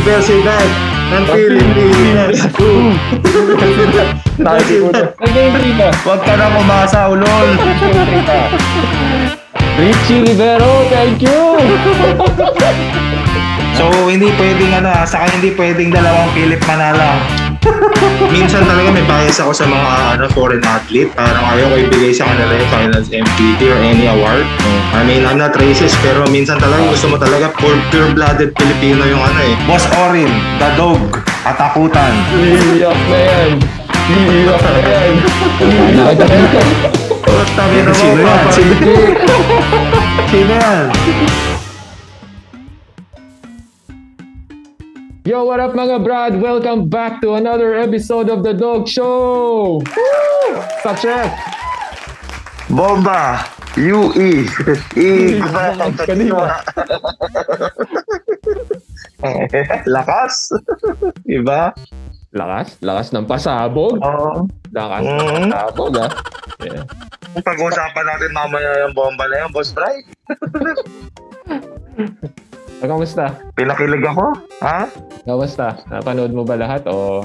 Universidad ng Pilipinas. Huwag ka na kumasa, ulol. Richie Rivero, thank you! So, hindi pwedeng saka hindi pwedeng dalawang Philip Manala. Minsan talaga may bias ako sa mga foreign athlete. Parang ayaw ko ibigay sa kanila yung finals MVP or any award. I mean, I'm not racist, pero minsan talaga gusto mo talaga pure-blooded Filipino yung Boss Orin, the dog, katakutan. Iiyak na yan. Iiyak na yan. Sino yan? Sino yan? Yo, what up mga brad? Welcome back to another episode of The Dog Show! Woo! Sachet! Bomba! UE! Kanina. Lakas! Diba? Lakas? Lakas ng pasabog? Oo. Lakas ng pasabog, ha? Yeah. Pag-uusapan natin mamaya yung bomba na yun, Boss Bry. Kamusta? Pinakilig ako, ha? Kamusta? Napanood mo ba lahat o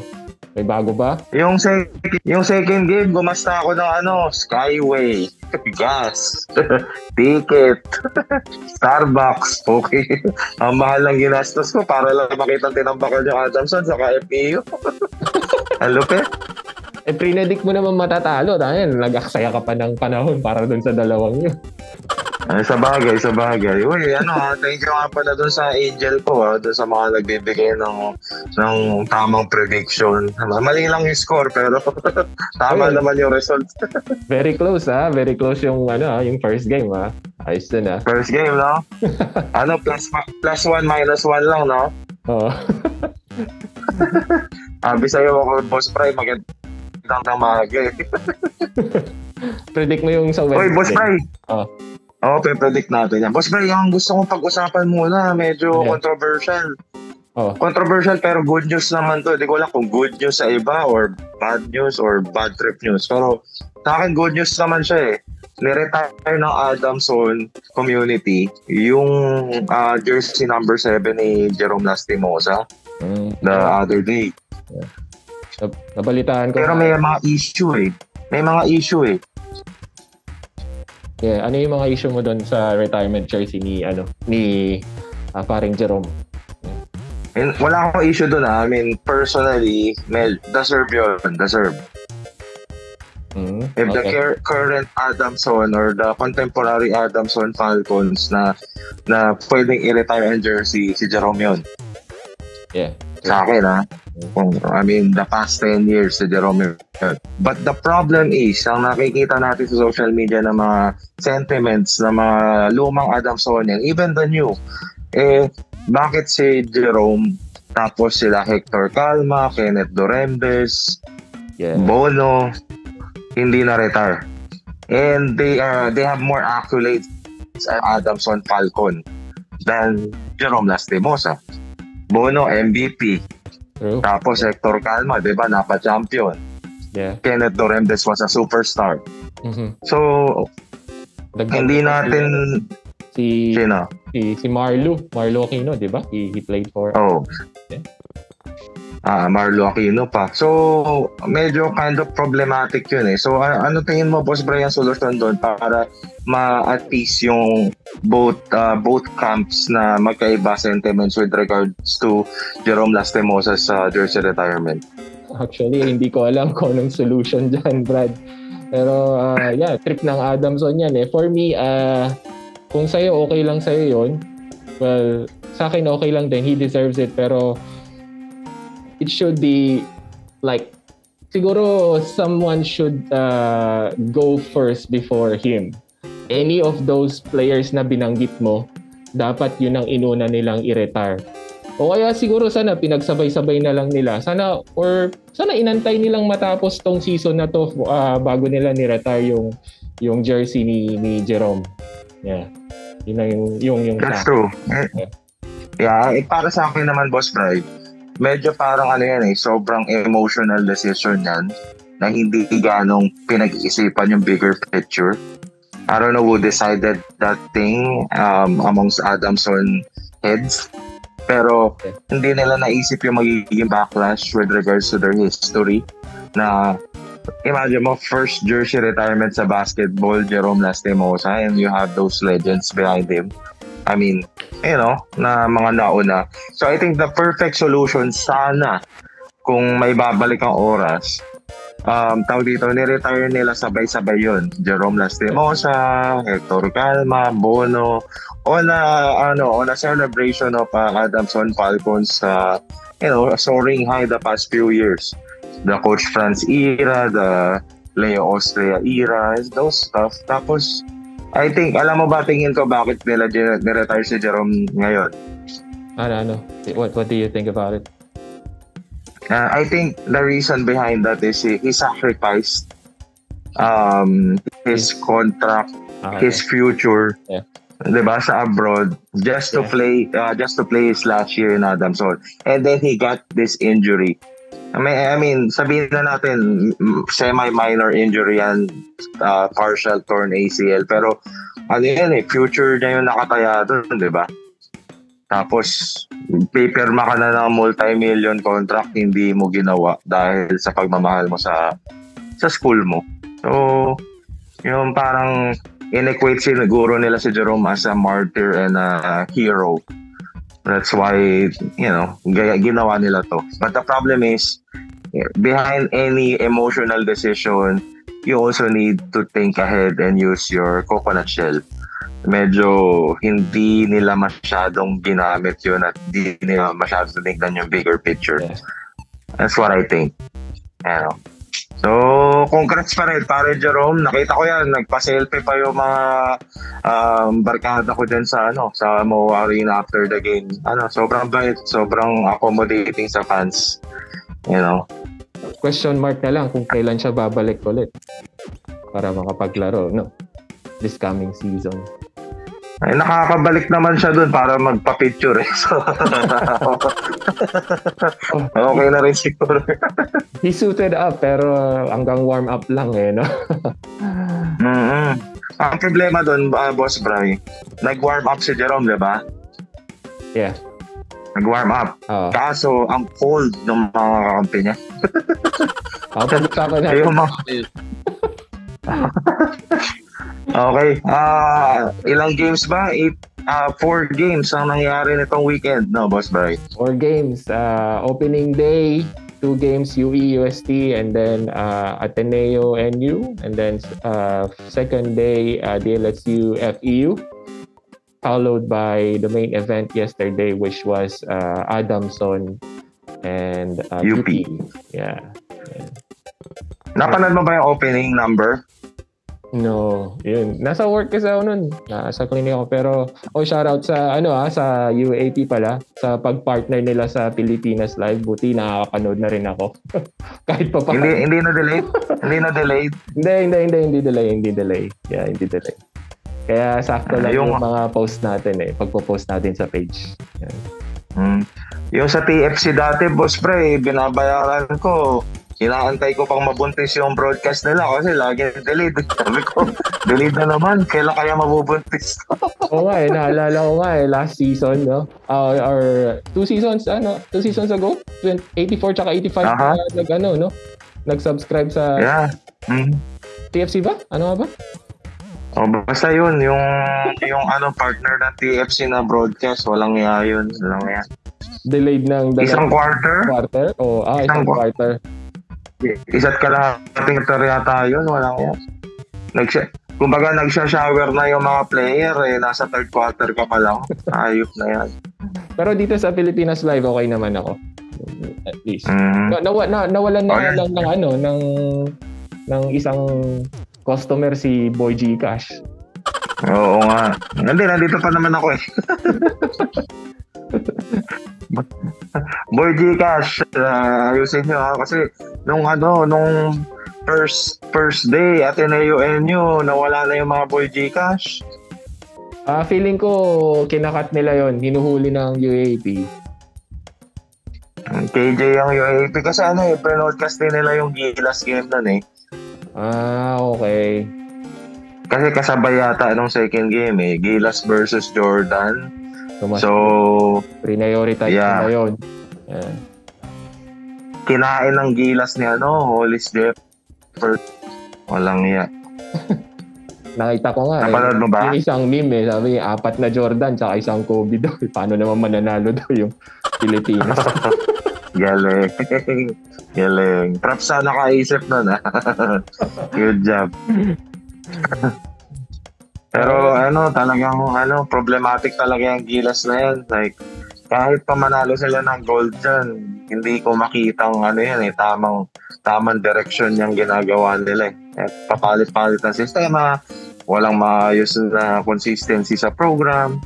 may bago ba? Yung second game, gumasta ako ng Skyway, gas, ticket, Starbucks, okay. Ang mahal lang ginastos ko para lang makita tinambakan yung Adamson sa FPU. Ang lupit. Predict mo naman matatalo dahil nag-aksaya ka pa ng panahon para dun sa dalawang yun. Sa bagay. Uy, thank you nga pala dun sa angel ko, dun sa mga nagbibigay ng tamang prediction. Mali lang yung score, pero tama naman yung result. Very close, ha? Very close yung first game, ha? Ayos dun, ha? First game, no? Plus 1, minus 1 lang, no? Oo. Abi sa'yo ako, Boss Fry, magandang maaga. Predict mo yung sa Wednesday. Uy, Boss Fry! Oo, predict natin yan. Boss Bray, yung gusto kong pag-usapan muna, medyo controversial. Oh. Controversial pero good news naman to. Hindi ko alam kung good news sa iba or bad news or bad trip news. Pero sa akin, good news naman siya Niretire ng Adamson community yung jersey number 7 ni Jerome Lastimosa the other day. Yeah. Nabalitaan ko. Pero may mga issue May mga issue Yeah, ano yung mga issue mo doon sa retirement jersey ni paring Jerome? And wala akong issue doon. I mean, personally, deserve yun. Deserve. If the current Adamson or the contemporary Adamson Falcons na pwedeng i-retire ang jersey, si Jerome yun. Yeah. Sa akin, I mean, the past 10 years, si Jerome yun. But the problem is, ang nakikita natin sa social media ng mga sentiments ng mga lumang Adamsonian, even the new, bakit si Jerome, tapos sila Hector Calma, Kenneth Dorembes, Bono, hindi na-retire. And they have more accolades as Adamson Falcon than Jerome Lastimosa. Bono, MVP. True. Tapos Hector Calma, di ba, napa-champion. Yeah. Kenneth Dorembes was a superstar. Mm-hmm. So, hindi natin... Si Marlo Aquino, di ba? He played for... Yeah. Marlo Aquino pa. So, medyo kind of problematic yun So, ano tingin mo, Boss Brian, solution doon para at least yung both camps na magkaiba sentiments with regards to Jerome Lastimosa's jersey retirement? Actually, hindi ko alam kung anong solution dyan, Brad. Pero, trip ng Adamson yan For me, kung sa'yo, okay lang sa'yo yun. Well, sa akin, okay lang din. He deserves it. Pero, it should be like, siguro someone should go first before him. Any of those players na binanggit mo, dapat yun ang inuna nilang i-retire. O kaya siguro sana pinagsabay-sabay na lang nila. Sana inantay nilang matapos tong season na to bago nila ni-retire yung jersey ni Jerome. Yeah. Yun yung That's true. Yeah, para sa akin naman, Boss Bry, medyo parang sobrang emotional decision yan na hindi ganong pinag-iisipan yung bigger picture. I don't know who decided that thing amongst Adamson heads. Pero hindi nila naisip yung magiging backlash with regards to their history na imagine mo, first jersey retirement sa basketball, Jerome Lastimosa, and you have those legends behind him. I mean, na mga nauna. So I think the perfect solution sana kung may babalik ang oras, tawag dito, ni-retire nila sabay-sabay yun. Jerome Lastimosa, Hector Calma, Bono, on a celebration of Adamson Falcons, soaring high the past few years. The Coach Franz era, the Leo Austria era, those stuff. Tapos, I think, alam mo ba, tingin ko bakit nila ni-retire si Jerome ngayon? Ano? What do you think about it? I think the reason behind that is he sacrificed his contract, his future, diba, sa abroad just to play his last year in Adamson, and then he got this injury. I mean, sabihin na natin semi-minor injury yan, partial torn ACL, pero future niya yung nakataya doon, diba? Tapos pipirma ka na ng multi-million contract, hindi mo ginawa dahil sa pagmamahal mo sa school mo. So, yung parang in-equate siguro nila si Jerome as a martyr and a hero. That's why, ginawa nila to. But the problem is, behind any emotional decision, you also need to think ahead and use your coconut shell. Medyo hindi nila masyadong ginamit yun at hindi nila masyadong tingnan yung bigger picture. That's what I think. So, congrats pa rin, pare Jerome. Nakita ko yan, nagpa-selfie pa yung mga barkada ko dyan sa MOA Arena after the game. Sobrang bait, sobrang accommodating sa fans. Question mark na lang kung kailan siya babalik ulit para makapaglaro, no? This coming season. Ay, nakakabalik naman siya dun para magpa-picture eh. So, okay na rin siguro. He suited up pero hanggang warm up lang no? Ang problema dun, Boss Bray, nag-warm up si Jerome, diba? Yeah. Nag-warm up. Kaso, ang cold ng mga kakampi niya. Pag-usapan natin. Yung mga... Okay. Ilang games ba? 4 games ang nangyari nitong weekend, no, Boss Bray? 4 games. Opening day, 2 games UE UST, and then Ateneo NU, and then second day DLSU FEU, followed by the main event yesterday, which was Adamson and UP. Yeah. Napanood mo ba yung opening number? No, yun. Nasa work kasi ako nun. Nasa clinic ako. Pero, shoutout sa, sa UAP pala. Sa pag-partner nila sa Pilipinas Live. Buti nakakapanood na rin ako. Kahit pa pa. Hindi na delay? Hindi na delayed? Hindi delay. Yeah, hindi delay. Kaya sakto lang yung mga post natin pagpo-post natin sa page. Yan. Yung sa TFC dati, Boss Pre, binabayaran ko. Inaantay ko pang mabuntis yung broadcast nila kasi lagi delayed. Sabi ko, delayed na naman. Kailan kaya mabubuntis? Oo nga naalala ko nga last season, no? Or 2 seasons ago, 84 tsaka 85 nag-subscribe sa TFC ba? Ano ba? Basta yun, yung partner ng TFC na broadcast, walang yun. Delayed ng isang quarter? Isang quarter. Isa't kalahating yata yun, walang yan. Kumbaga nagsha-shower na yung mga player nasa third quarter ka pa lang. Ayop na yan. Pero dito sa Pilipinas Live, okay naman ako. At least. Nawalan na lang ng isang customer si Boy Gcash. Oo nga. Nandito pa naman ako eh. Boy Gcash, ayusin nyo kasi nung first day Ateneo NU, nawala na yung mga Boy Gcash. Feeling ko kinakat nila yon, hinuhuli ng UAP. KJ ang UAP kasi pre-broadcast din nila yung Gilas game nun eh. Okay. Kasi kasabay yata nung second game Gilas versus Jordan. So, prioritize yeah. na yun. Yeah. Kinain ng gilas ni Hollis Jefferson. Walang iya. Nakita ko nga. Napanood mo ba? Yung isang meme sabi 4 na Jordan tsaka isang Kobe daw. Paano naman mananalo daw yung Pilipinas? Galing. Galing. Props sa nakaisip nun. Good job. Pero talagang problematic talaga yung gilas na yan. Like, kahit pa manalo sila ng gold dyan, hindi ko makitang tamang direction yung ginagawa nila. Papalit-palit ng sistema, walang maayos na consistency sa program.